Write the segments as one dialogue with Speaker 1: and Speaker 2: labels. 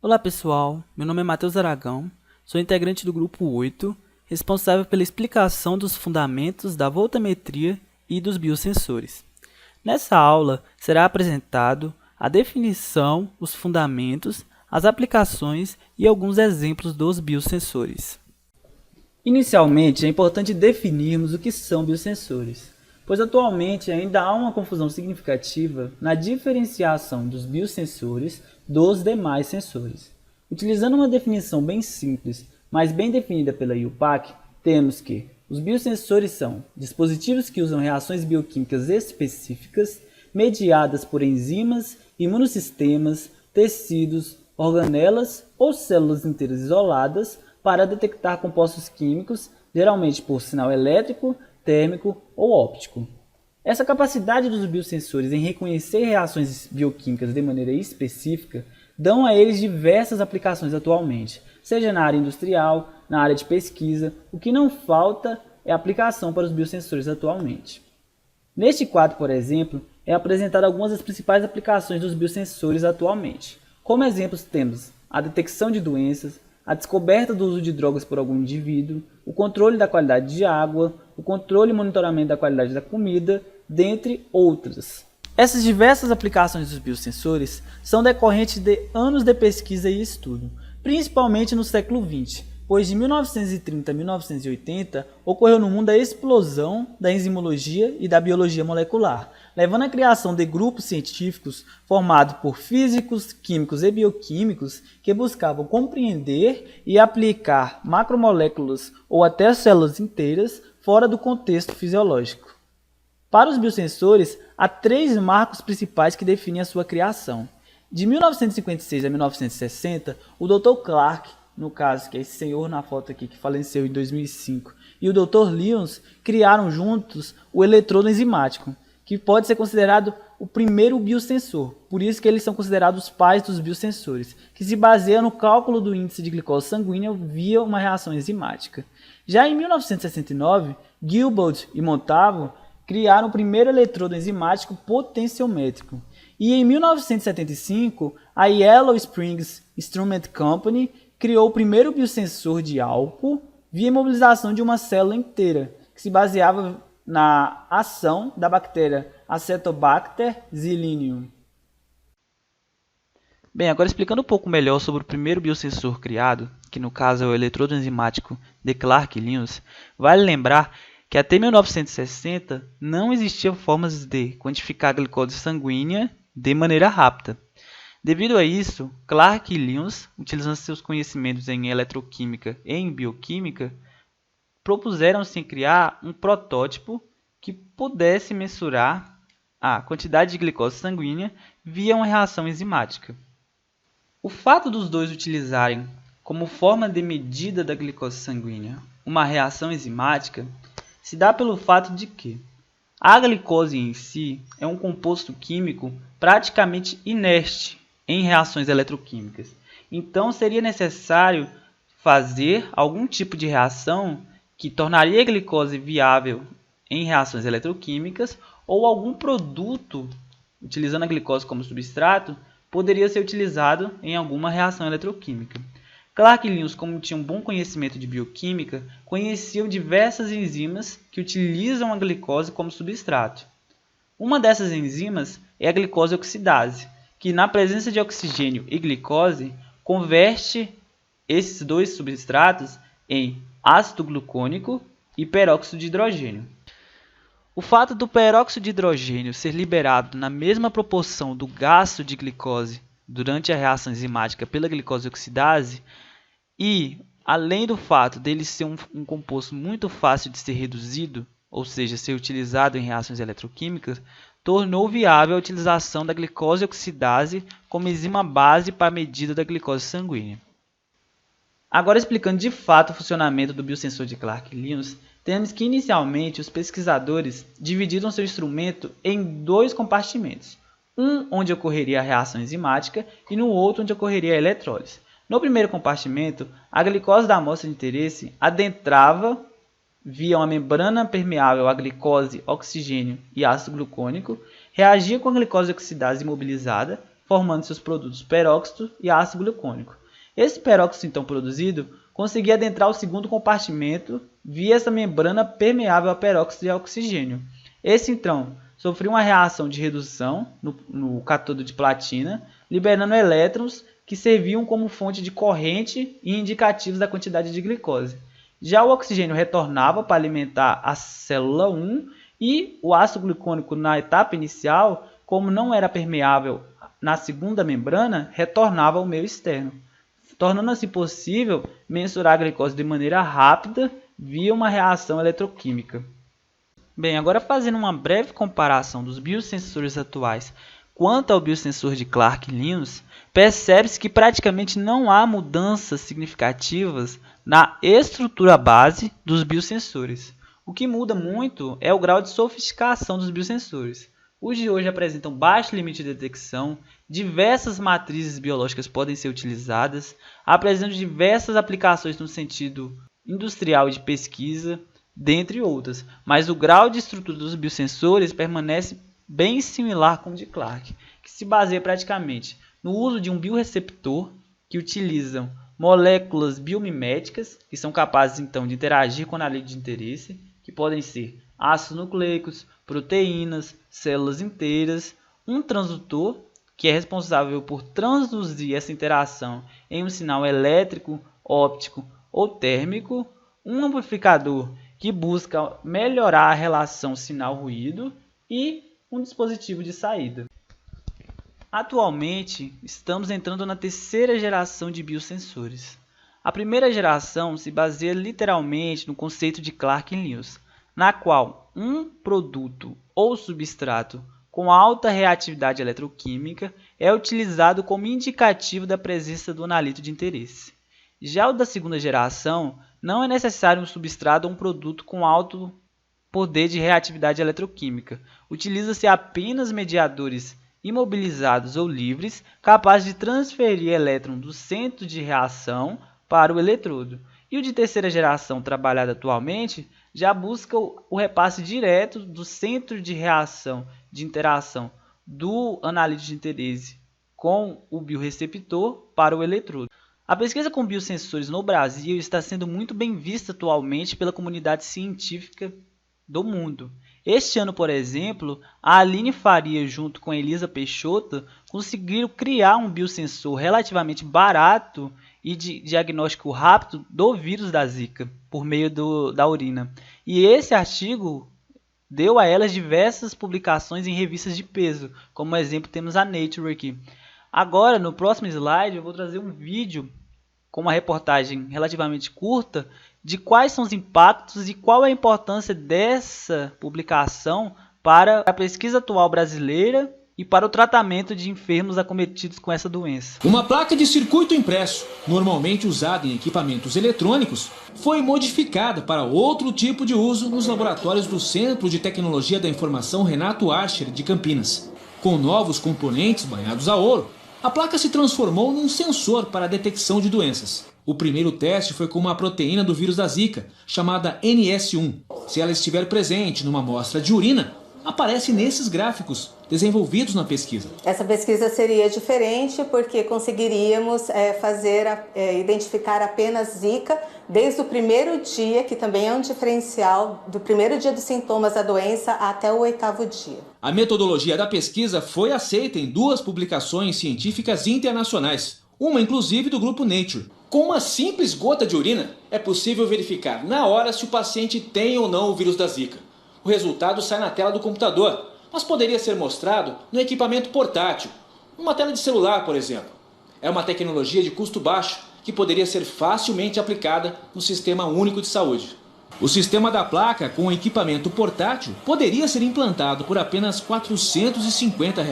Speaker 1: Olá pessoal, meu nome é Matheus Aragão, sou integrante do grupo 8, responsável pela explicação dos fundamentos da voltametria e dos biosensores. Nessa aula será apresentado a definição, os fundamentos, as aplicações e alguns exemplos dos biosensores. Inicialmente, é importante definirmos o que são biosensores, pois atualmente ainda há uma confusão significativa na diferenciação dos biosensores dos demais sensores. Utilizando uma definição bem simples, mas bem definida pela IUPAC, temos que os biosensores são dispositivos que usam reações bioquímicas específicas mediadas por enzimas, imunossistemas, tecidos, organelas ou células inteiras isoladas para detectar compostos químicos, geralmente por sinal elétrico, térmico ou óptico. Essa capacidade dos biosensores em reconhecer reações bioquímicas de maneira específica dão a eles diversas aplicações atualmente, seja na área industrial, na área de pesquisa, o que não falta é aplicação para os biosensores atualmente. Neste quadro, por exemplo, é apresentado algumas das principais aplicações dos biosensores atualmente. Como exemplos temos a detecção de doenças, a descoberta do uso de drogas por algum indivíduo, o controle da qualidade de água, o controle e monitoramento da qualidade da comida, dentre outras. Essas diversas aplicações dos biosensores são decorrentes de anos de pesquisa e estudo, principalmente no século XX, pois de 1930 a 1980 ocorreu no mundo a explosão da enzimologia e da biologia molecular, levando à criação de grupos científicos formados por físicos, químicos e bioquímicos que buscavam compreender e aplicar macromoléculas ou até células inteiras fora do contexto fisiológico. Para os biosensores, há três marcos principais que definem a sua criação. De 1956 a 1960, o Dr. Clark, no caso, que é esse senhor na foto aqui, que faleceu em 2005, e o Dr. Lyons criaram juntos o eletrodo enzimático, que pode ser considerado o primeiro biosensor. Por isso que eles são considerados os pais dos biosensores, que se baseia no cálculo do índice de glicose sanguínea via uma reação enzimática. Já em 1969, Gilbert e Montalvo criaram o primeiro eletrodo enzimático potenciométrico. E em 1975, a Yellow Springs Instrument Company criou o primeiro biosensor de álcool via imobilização de uma célula inteira, que se baseava na ação da bactéria Acetobacter zillinium. Bem, agora explicando um pouco melhor sobre o primeiro biosensor criado, que no caso é o eletrodo enzimático de Clark e Lyons, vale lembrar que até 1960 não existiam formas de quantificar a glicose sanguínea de maneira rápida. Devido a isso, Clark e Lyons, utilizando seus conhecimentos em eletroquímica e em bioquímica, propuseram-se criar um protótipo que pudesse mensurar a quantidade de glicose sanguínea via uma reação enzimática. O fato dos dois utilizarem como forma de medida da glicose sanguínea uma reação enzimática se dá pelo fato de que a glicose em si é um composto químico praticamente inerte em reações eletroquímicas. Então, seria necessário fazer algum tipo de reação que tornaria a glicose viável em reações eletroquímicas ou algum produto, utilizando a glicose como substrato, poderia ser utilizado em alguma reação eletroquímica. Clark e Lyons, como tinham um bom conhecimento de bioquímica, conheciam diversas enzimas que utilizam a glicose como substrato. Uma dessas enzimas é a glicose oxidase, que na presença de oxigênio e glicose, converte esses dois substratos em ácido glucônico e peróxido de hidrogênio. O fato do peróxido de hidrogênio ser liberado na mesma proporção do gasto de glicose durante a reação enzimática pela glicose oxidase e, além do fato dele ser um composto muito fácil de ser reduzido, ou seja, ser utilizado em reações eletroquímicas, tornou viável a utilização da glicose oxidase como enzima base para a medida da glicose sanguínea. Agora, explicando de fato o funcionamento do biosensor de Clark e Lyons, temos que inicialmente os pesquisadores dividiram seu instrumento em dois compartimentos, um onde ocorreria a reação enzimática e no outro onde ocorreria a eletrólise. No primeiro compartimento, a glicose da amostra de interesse adentrava via uma membrana permeável a glicose, oxigênio e ácido glucônico, reagia com a glicose oxidase imobilizada formando seus produtos peróxido e ácido glicônico. Esse peróxido, então produzido, conseguia adentrar o segundo compartimento via essa membrana permeável a peróxido e a oxigênio. Esse, então, sofreu uma reação de redução no cátodo de platina, liberando elétrons que serviam como fonte de corrente e indicativos da quantidade de glicose. Já o oxigênio retornava para alimentar a célula 1 e o ácido glicônico na etapa inicial, como não era permeável na segunda membrana, retornava ao meio externo, tornando assim possível mensurar a glicose de maneira rápida via uma reação eletroquímica. Bem, agora fazendo uma breve comparação dos biosensores atuais quanto ao biosensor de Clark e Linus, percebe-se que praticamente não há mudanças significativas na estrutura base dos biosensores. O que muda muito é o grau de sofisticação dos biosensores. Os de hoje apresentam baixo limite de detecção, diversas matrizes biológicas podem ser utilizadas, apresentam diversas aplicações no sentido industrial e de pesquisa, dentre outras, mas o grau de estrutura dos biosensores permanece bem similar com o de Clark, que se baseia praticamente no uso de um biorreceptor que utilizam moléculas biomiméticas, que são capazes então de interagir com a analítica de interesse, que podem ser ácidos nucleicos, proteínas, células inteiras, um transdutor, que é responsável por transduzir essa interação em um sinal elétrico, óptico ou térmico, um amplificador que busca melhorar a relação sinal-ruído e um dispositivo de saída. Atualmente, estamos entrando na terceira geração de biosensores. A primeira geração se baseia literalmente no conceito de Clark e Linus, na qual um produto ou substrato com alta reatividade eletroquímica é utilizado como indicativo da presença do analito de interesse. Já o da segunda geração, não é necessário um substrato ou um produto com alto poder de reatividade eletroquímica. Utiliza-se apenas mediadores imobilizados ou livres, capazes de transferir elétron do centro de reação para o eletrodo. E o de terceira geração, trabalhado atualmente, já busca o repasse direto do centro de reação, de interação do analito de interesse com o biorreceptor para o eletrodo. A pesquisa com biosensores no Brasil está sendo muito bem vista atualmente pela comunidade científica do mundo. Este ano, por exemplo, a Aline Faria, junto com a Elisa Peixoto, conseguiram criar um biosensor relativamente barato e de diagnóstico rápido do vírus da Zika, por meio da urina. E esse artigo deu a elas diversas publicações em revistas de peso, como exemplo temos a Nature aqui. Agora, no próximo slide, eu vou trazer um vídeo com uma reportagem relativamente curta de quais são os impactos e qual é a importância dessa publicação para a pesquisa atual brasileira e para o tratamento de enfermos acometidos com essa doença.
Speaker 2: Uma placa de circuito impresso, normalmente usada em equipamentos eletrônicos, foi modificada para outro tipo de uso nos laboratórios do Centro de Tecnologia da Informação Renato Archer de Campinas. Com novos componentes banhados a ouro, a placa se transformou num sensor para a detecção de doenças. O primeiro teste foi com uma proteína do vírus da Zika, chamada NS1. Se ela estiver presente numa amostra de urina, aparece nesses gráficos desenvolvidos na pesquisa.
Speaker 3: Essa pesquisa seria diferente porque conseguiríamos identificar apenas Zika desde o primeiro dia, que também é um diferencial, do primeiro dia dos sintomas da doença até o 8º dia.
Speaker 2: A metodologia da pesquisa foi aceita em 2 publicações científicas internacionais, uma inclusive do grupo Nature. Com uma simples gota de urina, é possível verificar na hora se o paciente tem ou não o vírus da Zika. O resultado sai na tela do computador, mas poderia ser mostrado no equipamento portátil, uma tela de celular, por exemplo. É uma tecnologia de custo baixo que poderia ser facilmente aplicada no Sistema Único de Saúde. O sistema da placa com o equipamento portátil poderia ser implantado por apenas R$ 450.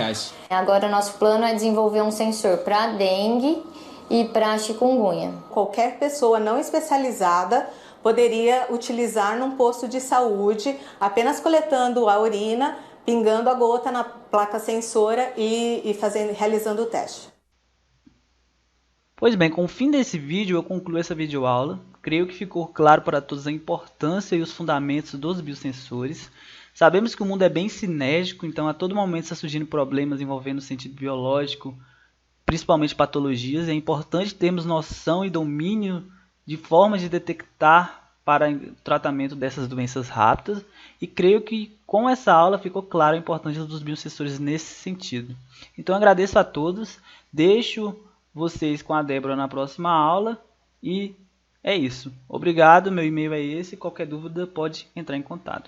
Speaker 4: Agora o nosso plano é desenvolver um sensor para dengue e para chikungunya.
Speaker 3: Qualquer pessoa não especializada poderia utilizar num posto de saúde, apenas coletando a urina, pingando a gota na placa sensora e realizando o teste.
Speaker 1: Pois bem, com o fim desse vídeo eu concluo essa videoaula. Creio que ficou claro para todos a importância e os fundamentos dos biosensores. Sabemos que o mundo é bem sinérgico, então a todo momento está surgindo problemas envolvendo o sentido biológico, principalmente patologias. É importante termos noção e domínio de formas de detectar para o tratamento dessas doenças rápidas, e creio que com essa aula ficou clara a importância dos biosensores nesse sentido. Então agradeço a todos, deixo vocês com a Débora na próxima aula e é isso. Obrigado, meu e-mail é esse, qualquer dúvida pode entrar em contato.